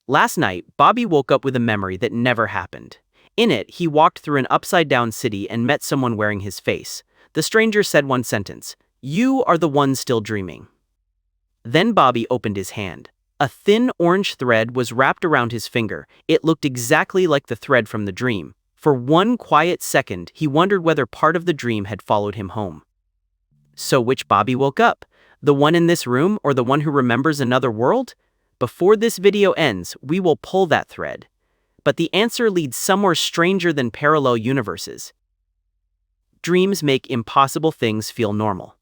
Last night, Bobby woke up with a memory that never happened. In it, he walked through an upside-down city and met someone wearing his face. The stranger said one sentence, "You are the one still dreaming." Then Bobby opened his hand. A thin orange thread was wrapped around his finger. It looked exactly like the thread from the dream. For one quiet second, he wondered whether part of the dream had followed him home. So which Bobby woke up? The one in this room or the one who remembers another world? Before this video ends, we will pull that thread. But the answer leads somewhere stranger than parallel universes. Dreams make impossible things feel normal.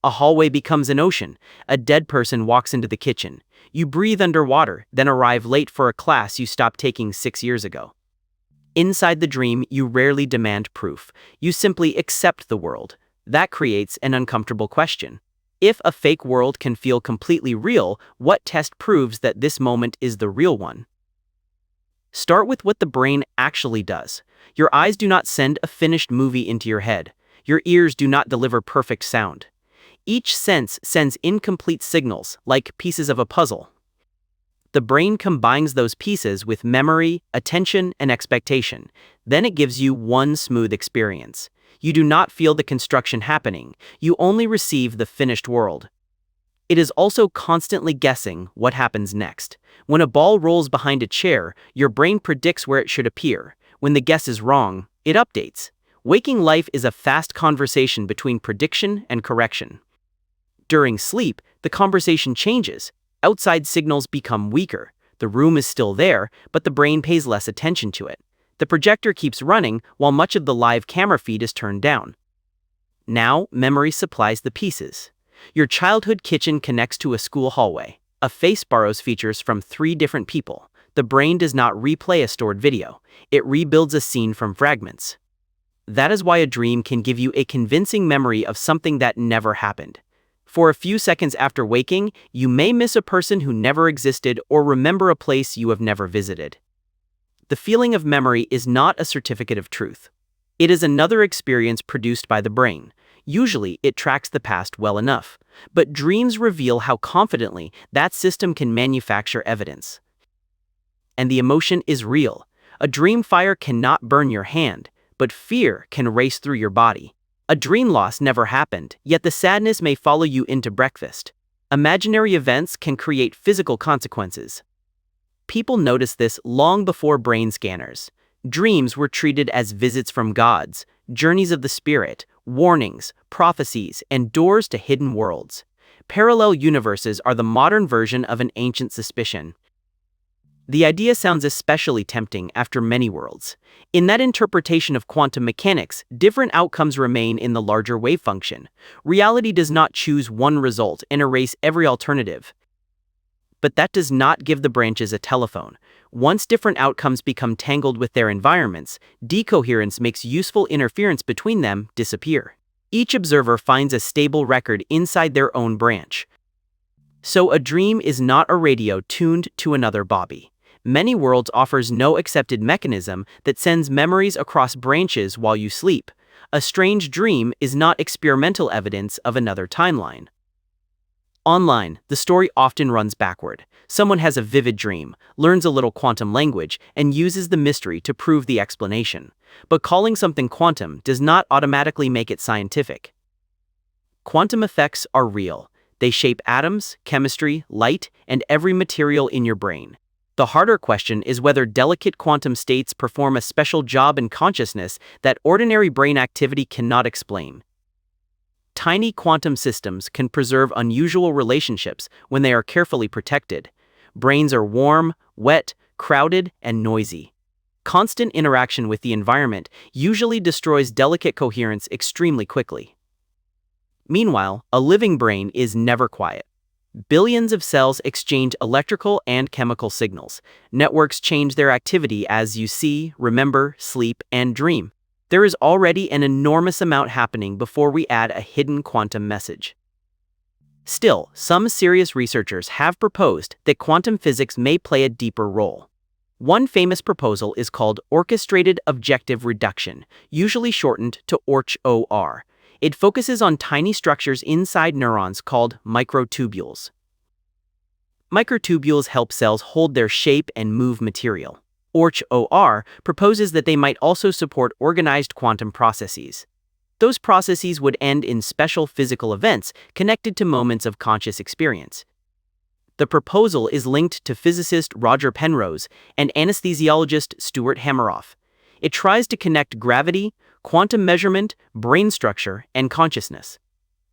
A hallway becomes an ocean. A dead person walks into the kitchen. You breathe underwater, then arrive late for a class you stopped taking 6 years ago. Inside the dream, you rarely demand proof. You simply accept the world. That creates an uncomfortable question. If a fake world can feel completely real, what test proves that this moment is the real one? Start with what the brain actually does. Your eyes do not send a finished movie into your head. Your ears do not deliver perfect sound. Each sense sends incomplete signals, like pieces of a puzzle. The brain combines those pieces with memory, attention, and expectation. Then it gives you one smooth experience. You do not feel the construction happening. You only receive the finished world. It is also constantly guessing what happens next. When a ball rolls behind a chair, your brain predicts where it should appear. When the guess is wrong, it updates. Waking life is a fast conversation between prediction and correction. During sleep, the conversation changes. Outside signals become weaker. The room is still there, but the brain pays less attention to it. The projector keeps running while much of the live camera feed is turned down. Now, memory supplies the pieces. Your childhood kitchen connects to a school hallway. A face borrows features from 3 different people. The brain does not replay a stored video. It rebuilds a scene from fragments. That is why a dream can give you a convincing memory of something that never happened. For a few seconds after waking, you may miss a person who never existed or remember a place you have never visited. The feeling of memory is not a certificate of truth. It is another experience produced by the brain. Usually, it tracks the past well enough. But dreams reveal how confidently that system can manufacture evidence. And the emotion is real. A dream fire cannot burn your hand, but fear can race through your body. A dream loss never happened, yet the sadness may follow you into breakfast. Imaginary events can create physical consequences. People noticed this long before brain scanners. Dreams were treated as visits from gods, journeys of the spirit, warnings, prophecies, and doors to hidden worlds. Parallel universes are the modern version of an ancient suspicion. The idea sounds especially tempting after many worlds. In that interpretation of quantum mechanics, different outcomes remain in the larger wave function. Reality does not choose one result and erase every alternative. But that does not give the branches a telephone. Once different outcomes become tangled with their environments, decoherence makes useful interference between them disappear. Each observer finds a stable record inside their own branch. So a dream is not a radio tuned to another Bobby. Many worlds offers no accepted mechanism that sends memories across branches while you sleep. A strange dream is not experimental evidence of another timeline. Online, the story often runs backward. Someone has a vivid dream, learns a little quantum language, and uses the mystery to prove the explanation. But calling something quantum does not automatically make it scientific. Quantum effects are real. They shape atoms, chemistry, light, and every material in your brain. The harder question is whether delicate quantum states perform a special job in consciousness that ordinary brain activity cannot explain. Tiny quantum systems can preserve unusual relationships when they are carefully protected. Brains are warm, wet, crowded, and noisy. Constant interaction with the environment usually destroys delicate coherence extremely quickly. Meanwhile, a living brain is never quiet. Billions of cells exchange electrical and chemical signals. Networks change their activity as you see, remember, sleep, and dream. There is already an enormous amount happening before we add a hidden quantum message. Still, some serious researchers have proposed that quantum physics may play a deeper role. One famous proposal is called orchestrated objective reduction, usually shortened to Orch OR. It focuses on tiny structures inside neurons called microtubules. Microtubules help cells hold their shape and move material. Orch OR proposes that they might also support organized quantum processes. Those processes would end in special physical events connected to moments of conscious experience. The proposal is linked to physicist Roger Penrose and anesthesiologist Stuart Hameroff. It tries to connect gravity, quantum measurement, brain structure, and consciousness.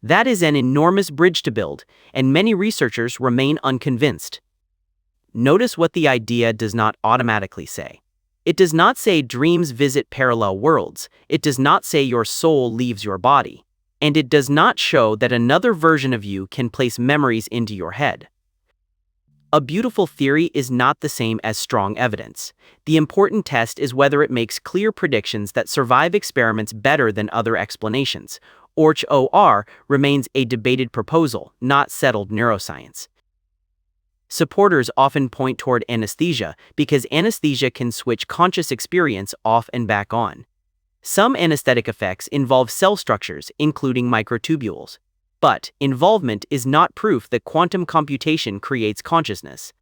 That is an enormous bridge to build, and many researchers remain unconvinced. Notice what the idea does not automatically say. It does not say dreams visit parallel worlds, it does not say your soul leaves your body, and it does not show that another version of you can place memories into your head. A beautiful theory is not the same as strong evidence. The important test is whether it makes clear predictions that survive experiments better than other explanations. Orch OR remains a debated proposal, not settled neuroscience. Supporters often point toward anesthesia because anesthesia can switch conscious experience off and back on. Some anesthetic effects involve cell structures, including microtubules. But involvement is not proof that quantum computation creates consciousness.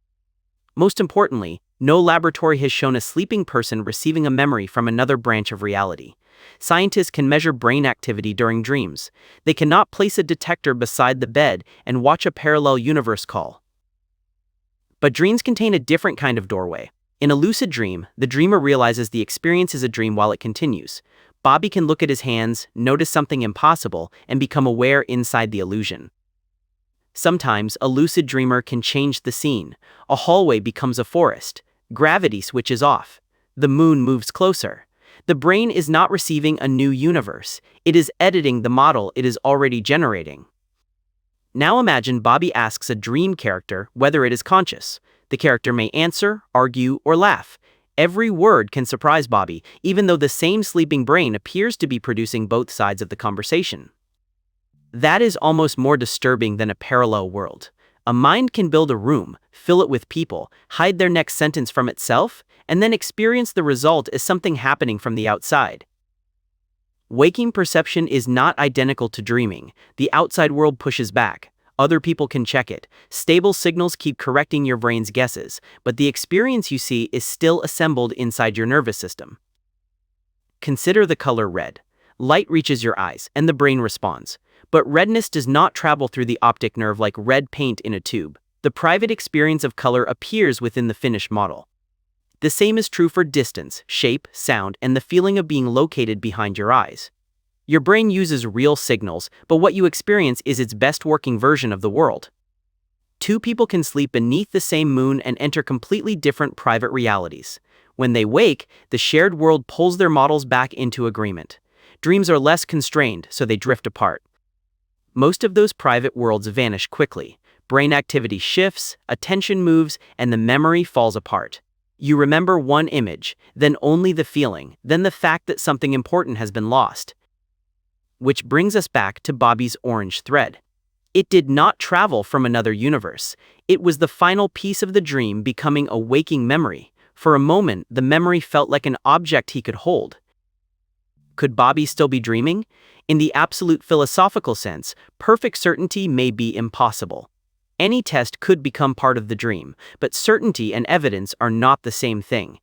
Most importantly, no laboratory has shown a sleeping person receiving a memory from another branch of reality. Scientists can measure brain activity during dreams. They cannot place a detector beside the bed and watch a parallel universe call. But dreams contain a different kind of doorway. In a lucid dream, the dreamer realizes the experience is a dream while it continues. Bobby can look at his hands, notice something impossible, and become aware inside the illusion. Sometimes, a lucid dreamer can change the scene. A hallway becomes a forest. Gravity switches off. The moon moves closer. The brain is not receiving a new universe. It is editing the model it is already generating. Now imagine Bobby asks a dream character whether it is conscious. The character may answer, argue, or laugh. Every word can surprise Bobby, even though the same sleeping brain appears to be producing both sides of the conversation. That is almost more disturbing than a parallel world. A mind can build a room, fill it with people, hide their next sentence from itself, and then experience the result as something happening from the outside. Waking perception is not identical to dreaming. The outside world pushes back. Other people can check it. Stable signals keep correcting your brain's guesses, but the experience you see is still assembled inside your nervous system. Consider the color red. Light reaches your eyes, and the brain responds. But redness does not travel through the optic nerve like red paint in a tube. The private experience of color appears within the finished model. The same is true for distance, shape, sound, and the feeling of being located behind your eyes. Your brain uses real signals, but what you experience is its best working version of the world. Two people can sleep beneath the same moon and enter completely different private realities. When they wake, the shared world pulls their models back into agreement. Dreams are less constrained, so they drift apart. Most of those private worlds vanish quickly. Brain activity shifts, attention moves, and the memory falls apart. You remember one image, then only the feeling, then the fact that something important has been lost. Which brings us back to Bobby's orange thread. It did not travel from another universe. It was the final piece of the dream becoming a waking memory. For a moment, the memory felt like an object he could hold. Could Bobby still be dreaming? In the absolute philosophical sense, perfect certainty may be impossible. Any test could become part of the dream, but certainty and evidence are not the same thing.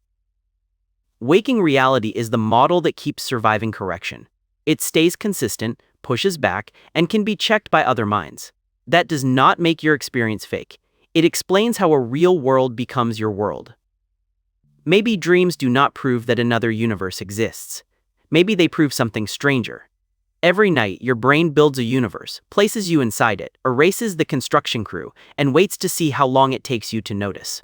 Waking reality is the model that keeps surviving correction. It stays consistent, pushes back, and can be checked by other minds. That does not make your experience fake. It explains how a real world becomes your world. Maybe dreams do not prove that another universe exists. Maybe they prove something stranger. Every night, your brain builds a universe, places you inside it, erases the construction crew, and waits to see how long it takes you to notice.